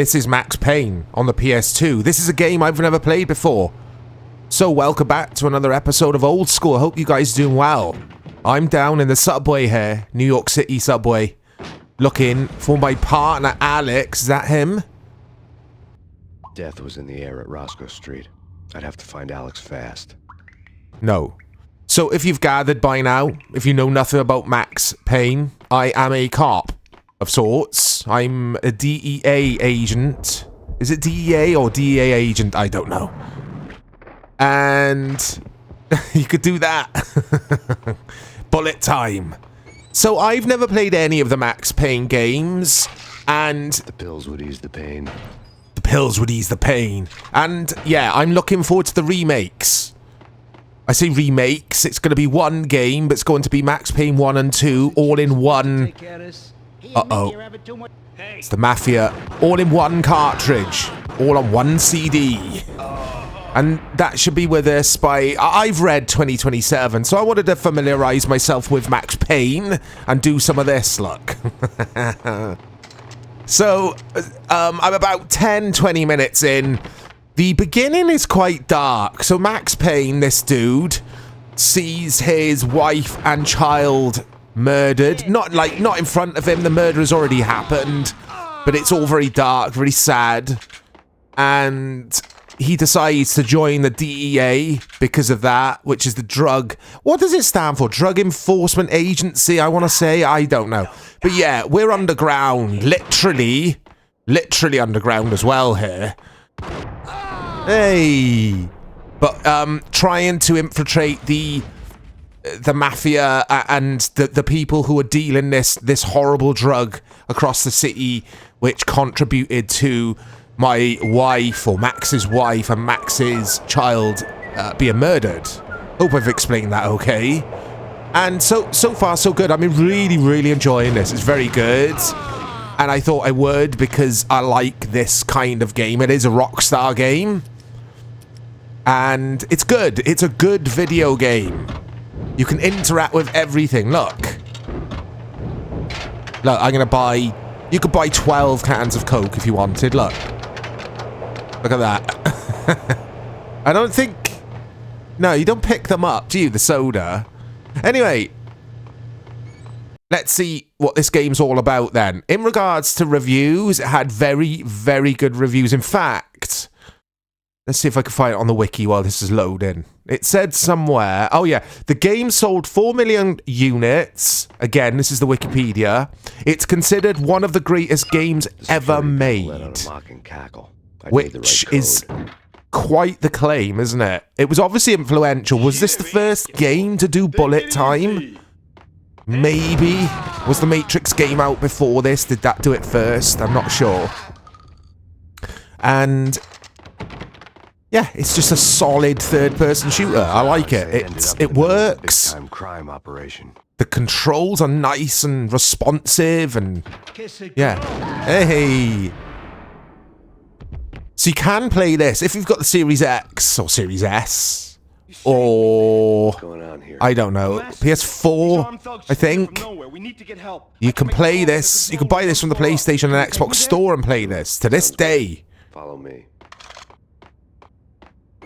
This is Max Payne on the PS2. This is a game I've never played before. So welcome back to another episode of Old School. I hope you guys are doing well. I'm down in the subway here, New York City subway, looking for my partner Alex. Is that him? Death was in the air at Roscoe Street. I'd have to find Alex fast. No. So if you've gathered by now, if you know nothing about Max Payne, I am a cop of sorts. I'm a DEA agent. Is it DEA or DEA agent? I don't know. And you could do that. Bullet time. So I've never played any of the Max Payne games, and The pills would ease the pain. the pills would ease the pain. And yeah, I'm looking forward to the remakes. I say remakes, it's going to be one game, but it's going to be Max Payne 1 and 2 all in one. Uh-oh. It's the Mafia. All in one cartridge. All on one CD. And that should be with us by... I've read 2027, so I wanted to familiarise myself with Max Payne and do some of this, look. So, I'm about 10-20 minutes in. The beginning is quite dark. So Max Payne, this dude, sees his wife and child murdered. Not in front of him. The murder has already happened. But it's all very dark, very sad. And he decides to join the DEA because of that, which is the drug... What does it stand for? Drug Enforcement Agency, I want to say? I don't know. But yeah, we're underground. Literally underground as well here. Hey! But trying to infiltrate the mafia and the people who are dealing this horrible drug across the city, which contributed to my wife, or Max's wife, and Max's child being murdered. Hope I've explained that okay. And so far so good. I'm really enjoying this. It's very good. And I thought I would because I like this kind of game. It is a Rockstar game. And it's good. It's a good video game. You can interact with everything. Look, I'm going to buy... You could buy 12 cans of Coke if you wanted. Look at that. I don't think... No, you don't pick them up, do you? The soda. Anyway, let's see what this game's all about then. In regards to reviews, it had very good reviews. In fact... Let's see if I can find it on the wiki while this is loading. It said somewhere... Oh, yeah. The game sold 4 million units. Again, this is the Wikipedia. It's considered one of the greatest games ever made. Which is quite the claim, isn't it? It was obviously influential. Was this the first game to do bullet time? Maybe. Was the Matrix game out before this? Did that do it first? I'm not sure. And... yeah, it's just a solid third-person shooter. I like it. It works. Crime operation. The controls are nice and responsive, and yeah. Hey. So you can play this if you've got the Series X or Series S or I don't know, PS4. I think you can play this. You can buy this from the PlayStation and Xbox Store and play this to this day. Follow me.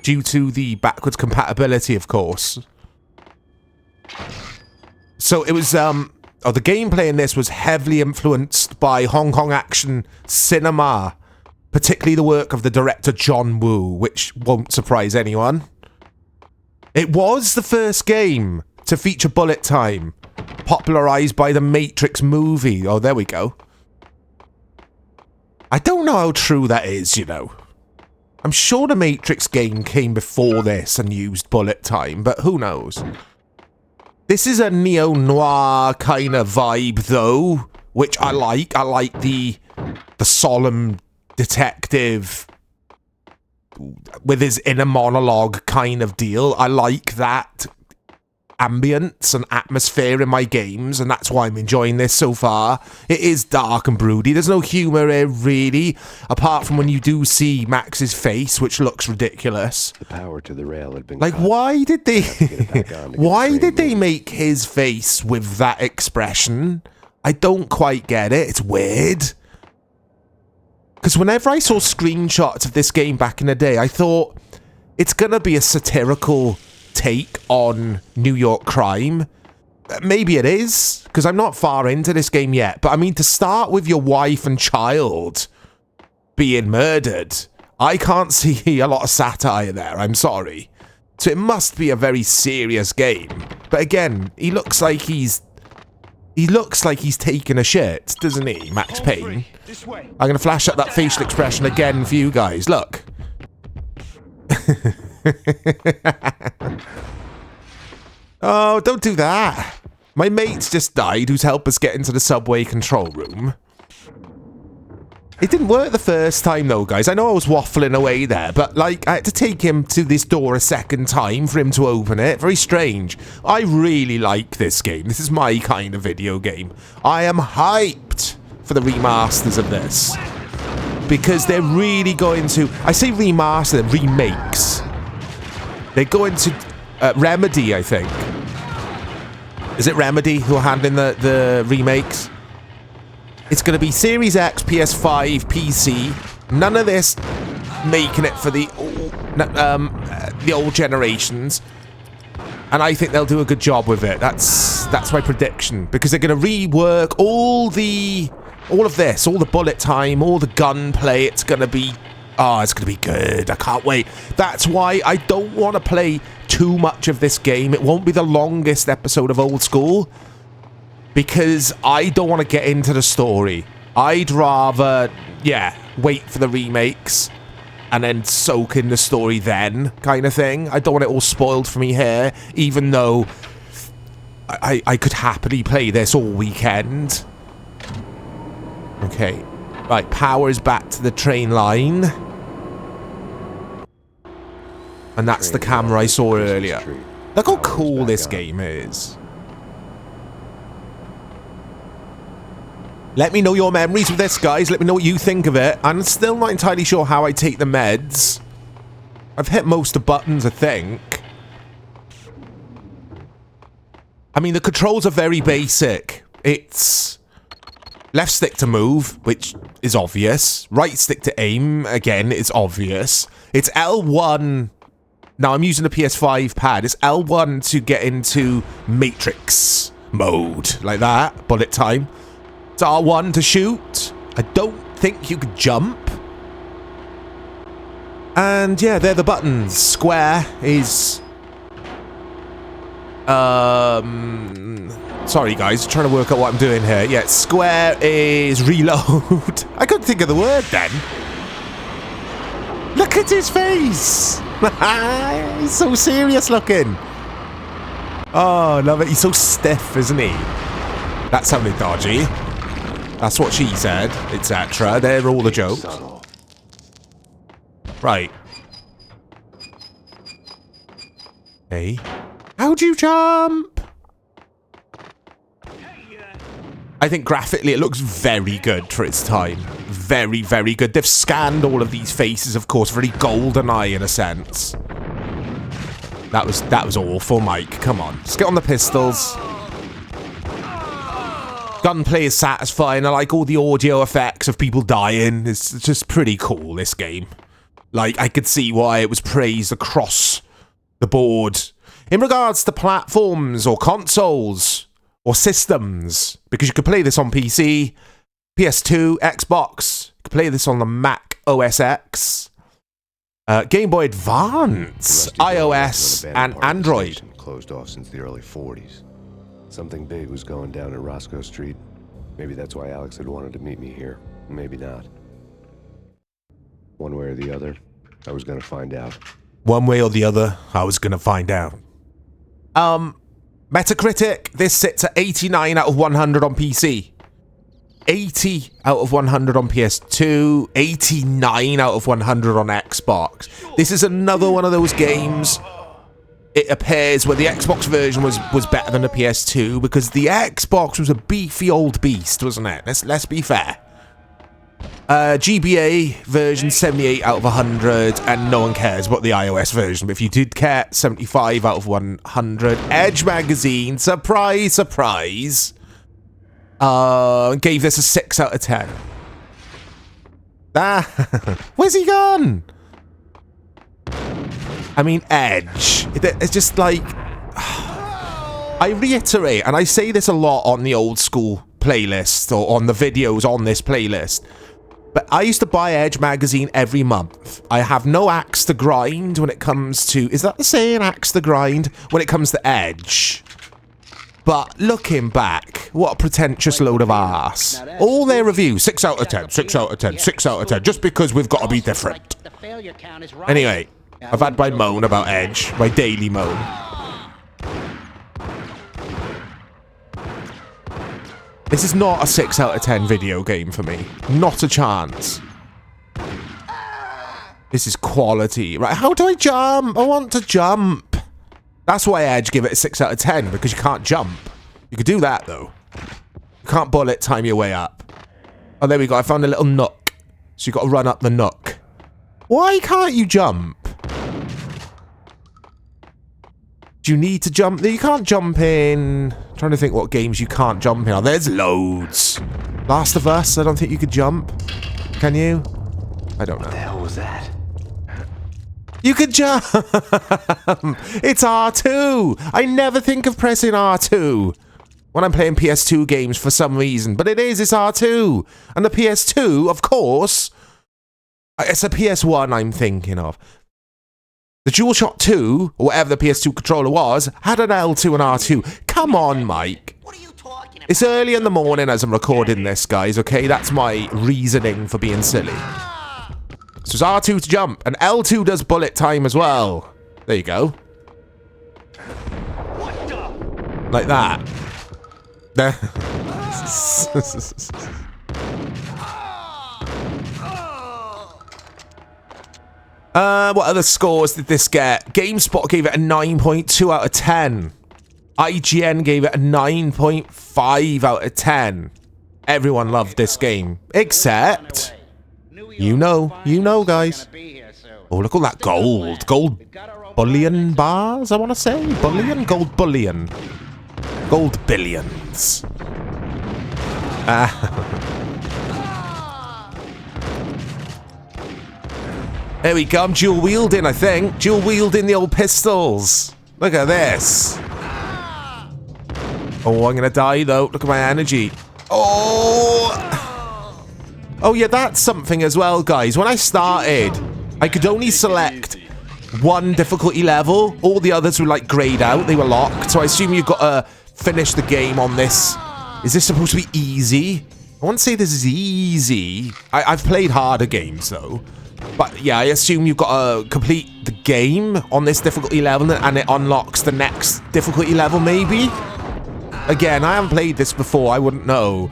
Due to the backwards compatibility, of course. So it was, the gameplay in this was heavily influenced by Hong Kong action cinema, particularly the work of the director John Woo, which won't surprise anyone. It was the first game to feature bullet time, popularized by the Matrix movie. Oh, there we go. I don't know how true that is, you know. I'm sure the Matrix game came before this and used bullet time, but who knows? This is a neo-noir kind of vibe, though, which I like. I like the solemn detective with his inner monologue kind of deal. I like that ambience and atmosphere in my games, and that's why I'm enjoying this so far. It is dark and broody. There's no humour here, really, apart from when you do see Max's face, which looks ridiculous. The power to the rail had been like, why did they make his face with that expression? I don't quite get it. It's weird. Because whenever I saw screenshots of this game back in the day, I thought it's going to be a satirical take on New York crime. Maybe it is, because I'm not far into this game yet. But I mean, to start with your wife and child being murdered, I can't see a lot of satire there, I'm sorry. So it must be a very serious game. But again, he looks like he's taking a shit, doesn't he, Max Payne? I'm going to flash up that facial expression again for you guys. Look. Oh, don't do that. My mate's just died who's helped us get into the subway control room. It didn't work the first time though, guys. I know I was waffling away there, but like I had to take him to this door a second time for him to open it. Very strange. I really like this game. This is my kind of video game. I am hyped for the remasters of this. Because they're really going to... I say remaster, remakes. They're going to... Remedy, I think. Is it Remedy who are handling the remakes? It's going to be Series X, PS5, PC. None of this making it for the old generations. And I think they'll do a good job with it. That's my prediction. Because they're going to rework all of this, all the bullet time, all the gunplay. It's going to be... Oh, it's going to be good. I can't wait. That's why I don't want to play too much of this game. It won't be the longest episode of Old School. Because I don't want to get into the story. I'd rather, yeah, wait for the remakes and then soak in the story then, kind of thing. I don't want it all spoiled for me here, even though I could happily play this all weekend. Okay, right, power is back to the train line. And that's the camera I saw earlier. Look how cool this game is. Let me know your memories of this, guys. Let me know what you think of it. I'm still not entirely sure how I take the meds. I've hit most of the buttons, I think. I mean, the controls are very basic. It's left stick to move, which is obvious. Right stick to aim, again, it's obvious. It's L1... Now, I'm using a PS5 pad. It's L1 to get into Matrix mode, like that. Bullet time. It's R1 to shoot. I don't think you could jump. And yeah, they're the buttons. Square is... Sorry guys, trying to work out what I'm doing here. Yeah, square is reload. I couldn't think of the word then. Look at his face. He's so serious looking. Oh, love it. He's so stiff, isn't he? That sounded dodgy. That's what she said, etc. They're all the jokes. Right. Hey. How'd you jump? I think graphically it looks very good for its time. Very, very good. They've scanned all of these faces, of course, very GoldenEye in a sense. That was awful, Mike. Come on. Let's get on the pistols. Gunplay is satisfying. I like all the audio effects of people dying. It's just pretty cool, this game. Like, I could see why it was praised across the board. In regards to platforms or consoles or systems, because you could play this on PC, PS2, Xbox. You could play this on the Mac OS X, Game Boy Advance, iOS, and Android. Closed off since the early 40s. Something big was going down at Roscoe Street. Maybe that's why Alex had wanted to meet me here. Maybe not. One way or the other, I was gonna find out. One way or the other, I was gonna find out. Metacritic, this sits at 89 out of 100 on PC. 80 out of 100 on PS2. 89 out of 100 on Xbox. This is another one of those games... It appears where the Xbox version was better than the PS2 because the Xbox was a beefy old beast, wasn't it? Let's be fair. GBA version 78 out of 100, and no one cares about the iOS version. But if you did care, 75 out of 100. Edge magazine, surprise, surprise, gave this a 6 out of 10. Ah, where's he gone? I mean, Edge. It's just like... I reiterate, and I say this a lot on the old school playlist, or on the videos on this playlist, but I used to buy Edge magazine every month. I have no axe to grind when it comes to... Is that the saying, axe to grind? When it comes to Edge. But looking back, what a pretentious load of arse. All their reviews, 6 out of 10, 6 out of 10, 6 out of 10, just because we've got to be different. Anyway, I've had my moan about Edge, my daily moan. This is not a 6 out of 10 video game for me. Not a chance. This is quality. Right, how do I jump? I want to jump. That's why Edge give it a 6 out of 10, because you can't jump. You could do that, though. You can't bullet time your way up. Oh, there we go. I found a little nook. So you've got to run up the nook. Why can't you jump? Do you need to jump? You can't jump in... I'm trying to think what games you can't jump in. Oh, there's loads. Last of Us, I don't think you could jump. Can you? I don't know. What the hell was that? You could jump! It's R2! I never think of pressing R2 when I'm playing PS2 games for some reason, but it's R2! And the PS2, of course, it's a PS1 I'm thinking of. The DualShock 2, or whatever the PS2 controller was, had an L2 and R2. Come on, Mike. What are you talking about? It's early in the morning as I'm recording this, guys, okay? That's my reasoning for being silly. So it's R2 to jump, and L2 does bullet time as well. There you go. What the? Like that. There. What other scores did this get? GameSpot gave it a 9.2 out of 10. IGN gave it a 9.5 out of 10. Everyone loved this game, except... You know, guys. Oh, look at that gold. Gold bullion bars, I want to say. Bullion? Gold bullion. Gold billions. There we go. I'm dual wielding, I think. Dual wielding the old pistols. Look at this. Oh, I'm going to die, though. Look at my energy. Oh... Oh yeah, that's something as well, guys. When I started, I could only select one difficulty level. All the others were like grayed out. They were locked. So I assume you've got to finish the game on this. Is this supposed to be easy? I won't say this is easy. I've played harder games though. But yeah, I assume you've got to complete the game on this difficulty level and it unlocks the next difficulty level maybe? Again, I haven't played this before. I wouldn't know.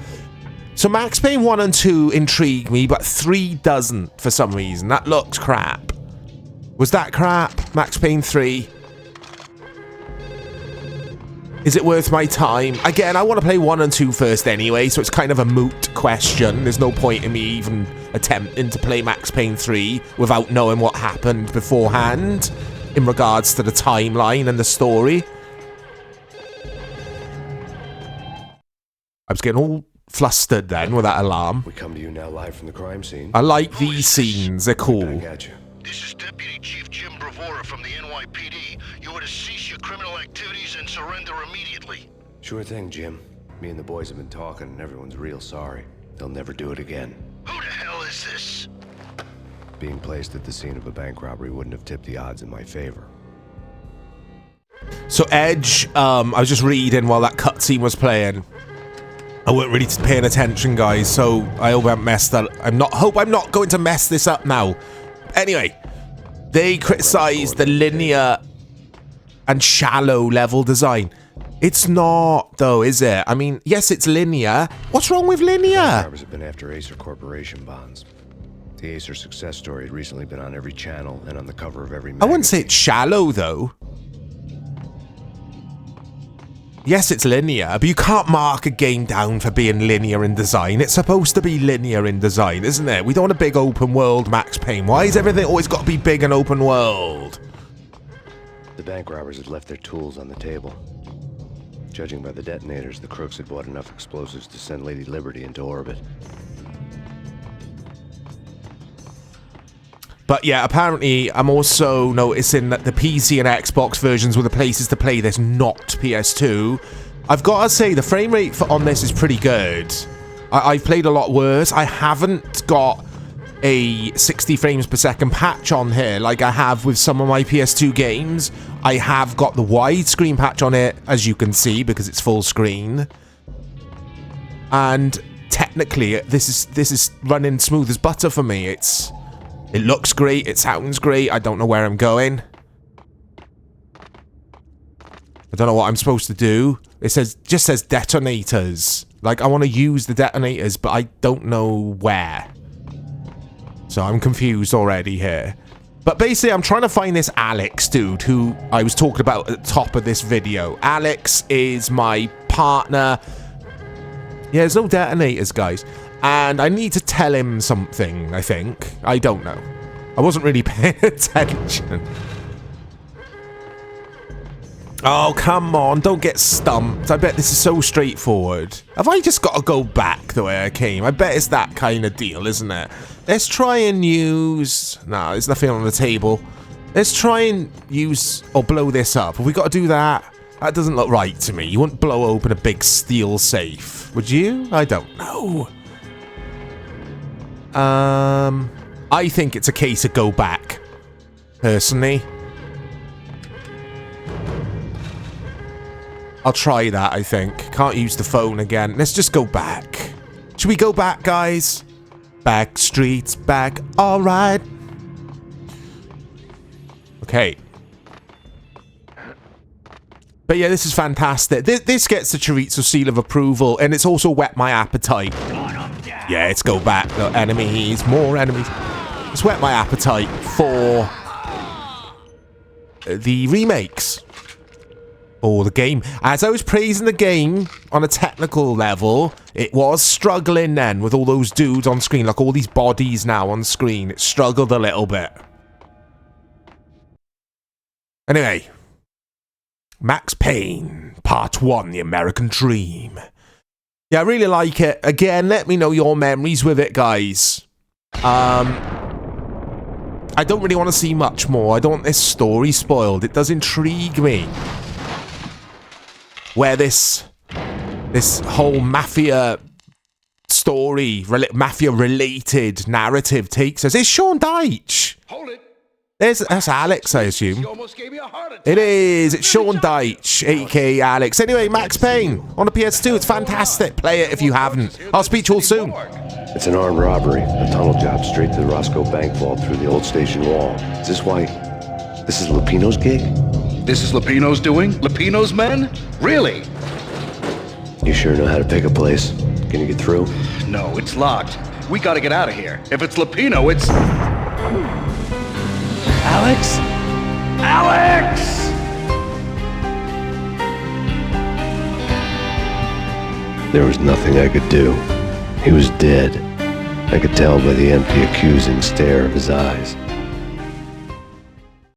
So Max Payne 1 and 2 intrigue me, but 3 doesn't for some reason. That looks crap. Was that crap? Max Payne 3? Is it worth my time? Again, I want to play 1 and 2 first anyway, so it's kind of a moot question. There's no point in me even attempting to play Max Payne 3 without knowing what happened beforehand in regards to the timeline and the story. I was getting all flustered then with that alarm. We come to you now live from the crime scene. I like these scenes, they're cool. Back at you. This is Deputy Chief Jim Bravura from the NYPD. You are to cease your criminal activities and surrender immediately. Sure thing, Jim. Me and the boys have been talking and everyone's real sorry. They'll never do it again. Who the hell is this? Being placed at the scene of a bank robbery wouldn't have tipped the odds in my favor. So Edge, I was just reading while that cutscene was playing. I weren't really paying attention, guys, so I hope I haven't messed that. Hope I'm not going to mess this up now. Anyway, they criticised the linear and shallow level design. It's not, though, is it? I mean, yes, it's linear. What's wrong with linear? Robbers have been after Acer Corporation bonds. The Acer success story had recently been on every channel and on the cover of every magazine. I wouldn't say it's shallow, though. Yes, it's linear, but you can't mark a game down for being linear in design. It's supposed to be linear in design, isn't it? We don't want a big open world Max Payne. Why is everything always got to be big and open world? The bank robbers had left their tools on the table. Judging by the detonators, the crooks had bought enough explosives to send Lady Liberty into orbit. But yeah, apparently I'm also noticing that the PC and Xbox versions were the places to play this, not PS2. I've got to say, the frame rate on this is pretty good. I've played a lot worse. I haven't got a 60 frames per second patch on here like I have with some of my PS2 games. I have got the widescreen patch on it, as you can see, because it's full screen. And technically, this is running smooth as butter for me. It looks great, it sounds great. I don't know where I'm going. I don't know what I'm supposed to do. It just says detonators. Like, I want to use the detonators, but I don't know where. So I'm confused already here. But basically, I'm trying to find this Alex dude who I was talking about at the top of this video. Alex is my partner. Yeah, there's no detonators, guys. And I need to tell him something, I think. I don't know. I wasn't really paying attention. Oh, come on. Don't get stumped. I bet this is so straightforward. Have I just got to go back the way I came? I bet it's that kind of deal, isn't it? Let's try and use... Nah, there's nothing on the table. Let's try and use or blow this up. Have we got to do that? That doesn't look right to me. You wouldn't blow open a big steel safe, would you? I don't know. I think it's a case of go back, personally. I'll try that, I think. Can't use the phone again. Let's just go back. Should we go back, guys? Back streets, back. All right. Okay. But yeah, this is fantastic. This gets the chorizo seal of approval, and it's also whet my appetite. Yeah, let's go back. Enemies, more enemies. It's whet my appetite for the remakes. Or the game. As I was praising the game on a technical level, it was struggling then with all those dudes on screen. Like all these bodies now on screen. It struggled a little bit. Anyway. Max Payne, Part 1, The American Dream. Yeah, I really like it. Again, let me know your memories with it, guys. I don't really want to see much more. I don't want this story spoiled. It does intrigue me. Where this whole mafia story, mafia-related narrative takes us. It's Sean Deitch. Hold it. That's Alex, I assume. You almost gave me a heart attack. It is. It's Sean Deitch, a.k.a. Alex. Anyway, Max Payne on the PS2. It's fantastic. Play it if you haven't. I'll speak to you all soon. It's an armed robbery. A tunnel job straight to the Roscoe Bank vault through the old station wall. Is this why... This is Lupino's gig? This is Lupino's doing? Lupino's men? Really? You sure know how to pick a place. Can you get through? No, it's locked. We gotta get out of here. If it's Lupino, it's... Alex? Alex! There was nothing I could do. He was dead. I could tell by the empty, accusing stare of his eyes.